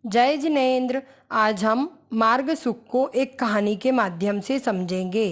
जय जिनेन्द्र। आज हम मार्ग सुख को एक कहानी के माध्यम से समझेंगे।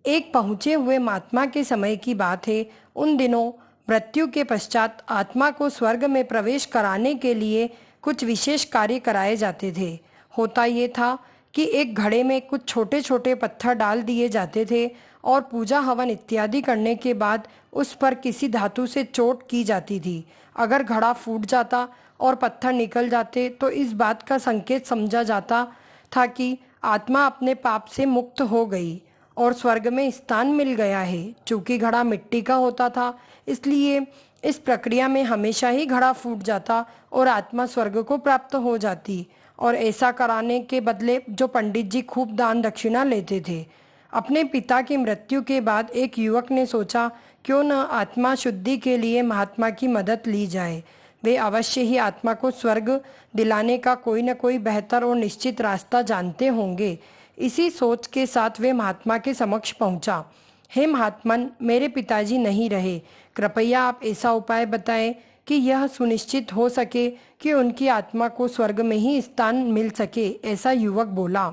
एक पहुँचे हुए महात्मा के समय की बात है। उन दिनों मृत्यु के पश्चात आत्मा को स्वर्ग में प्रवेश कराने के लिए कुछ विशेष कार्य कराए जाते थे। होता ये था कि एक घड़े में कुछ छोटे छोटे पत्थर डाल दिए जाते थे और पूजा हवन इत्यादि करने के बाद उस पर किसी धातु से चोट की जाती थी। अगर घड़ा फूट जाता और पत्थर निकल जाते तो इस बात का संकेत समझा जाता था कि आत्मा अपने पाप से मुक्त हो गई और स्वर्ग में स्थान मिल गया है। चूंकि घड़ा मिट्टी का होता था, इसलिए इस प्रक्रिया में हमेशा ही घड़ा फूट जाता और आत्मा स्वर्ग को प्राप्त हो जाती। और ऐसा कराने के बदले जो पंडित जी खूब दान दक्षिणा लेते थे। अपने पिता की मृत्यु के बाद एक युवक ने सोचा, क्यों न आत्मा शुद्धि के लिए महात्मा की मदद ली जाए। वे अवश्य ही आत्मा को स्वर्ग दिलाने का कोई न कोई बेहतर और निश्चित रास्ता जानते होंगे। इसी सोच के साथ वे महात्मा के समक्ष पहुंचा। हे महात्मन, मेरे पिताजी नहीं रहे, कृपया आप ऐसा उपाय बताएं कि यह सुनिश्चित हो सके कि उनकी आत्मा को स्वर्ग में ही स्थान मिल सके। ऐसा युवक बोला।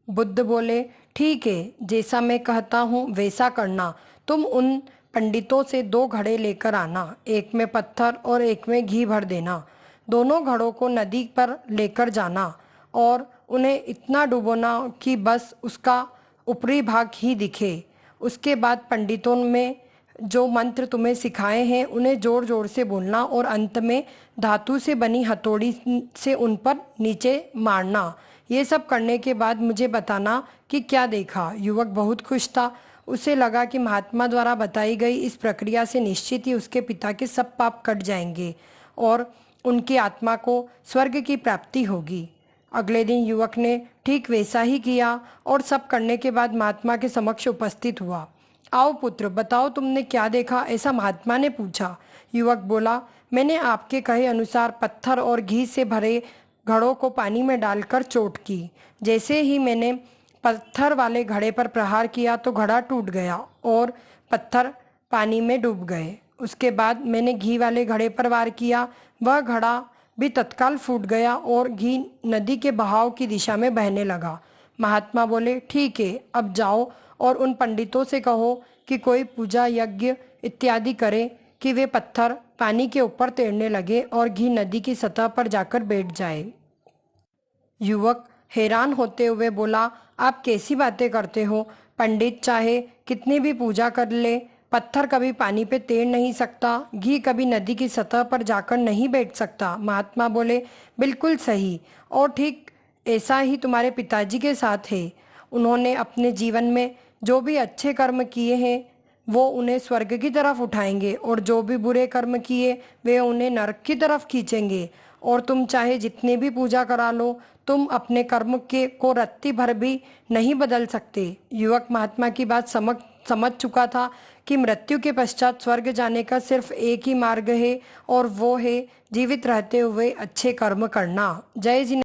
बुद्ध बोले, ठीक है, जैसा मैं कहता हूँ वैसा करना। तुम उन पंडितों से 2 घड़े लेकर आना, एक में पत्थर और एक में घी भर देना। दोनों घड़ों को नदी पर लेकर जाना और उन्हें इतना डुबोना कि बस उसका ऊपरी भाग ही दिखे। उसके बाद पंडितों में जो मंत्र तुम्हें सिखाए हैं उन्हें जोर जोर से बोलना और अंत में धातु से बनी हथौड़ी से उन पर नीचे मारना। ये सब करने के बाद मुझे बताना कि क्या देखा। युवक बहुत खुश था। उसे लगा कि महात्मा द्वारा बताई गई इस प्रक्रिया से निश्चित ही उसके पिता के सब पाप कट जाएंगे और उनकी आत्मा को स्वर्ग की प्राप्ति होगी। अगले दिन युवक ने ठीक वैसा ही किया और सब करने के बाद महात्मा के समक्ष उपस्थित हुआ। आओ पुत्र, बताओ तुमने क्या देखा, ऐसा महात्मा ने पूछा। युवक बोला, मैंने आपके कहे अनुसार पत्थर और घी से भरे घड़ों को पानी में डालकर चोट की। जैसे ही मैंने पत्थर वाले घड़े पर प्रहार किया तो घड़ा टूट गया और पत्थर पानी में डूब गए। उसके बाद मैंने घी वाले घड़े पर वार किया, वह घड़ा भी तत्काल फूट गया और घी नदी के बहाव की दिशा में बहने लगा। महात्मा बोले, ठीक है, अब जाओ और उन पंडितों से कहो कि कोई पूजा यज्ञ इत्यादि करे कि वे पत्थर पानी के ऊपर तैरने लगे और घी नदी की सतह पर जाकर बैठ जाए। युवक हैरान होते हुए बोला, आप कैसी बातें करते हो? पंडित चाहे कितनी भी पूजा कर ले, पत्थर कभी पानी पे तैर नहीं सकता, घी कभी नदी की सतह पर जाकर नहीं बैठ सकता। महात्मा बोले, बिल्कुल सही, और ठीक ऐसा ही तुम्हारे पिताजी के साथ है। उन्होंने अपने जीवन में जो भी अच्छे कर्म किए हैं वो उन्हें स्वर्ग की तरफ उठाएंगे और जो भी बुरे कर्म किए वे उन्हें नरक की तरफ खींचेंगे। और तुम चाहे जितनी भी पूजा करा लो, तुम अपने कर्म के को रत्ती भर भी नहीं बदल सकते। युवक महात्मा की बात समझ चुका था कि मृत्यु के पश्चात स्वर्ग जाने का सिर्फ एक ही मार्ग है और वो है जीवित रहते हुए अच्छे कर्म करना। जय जी।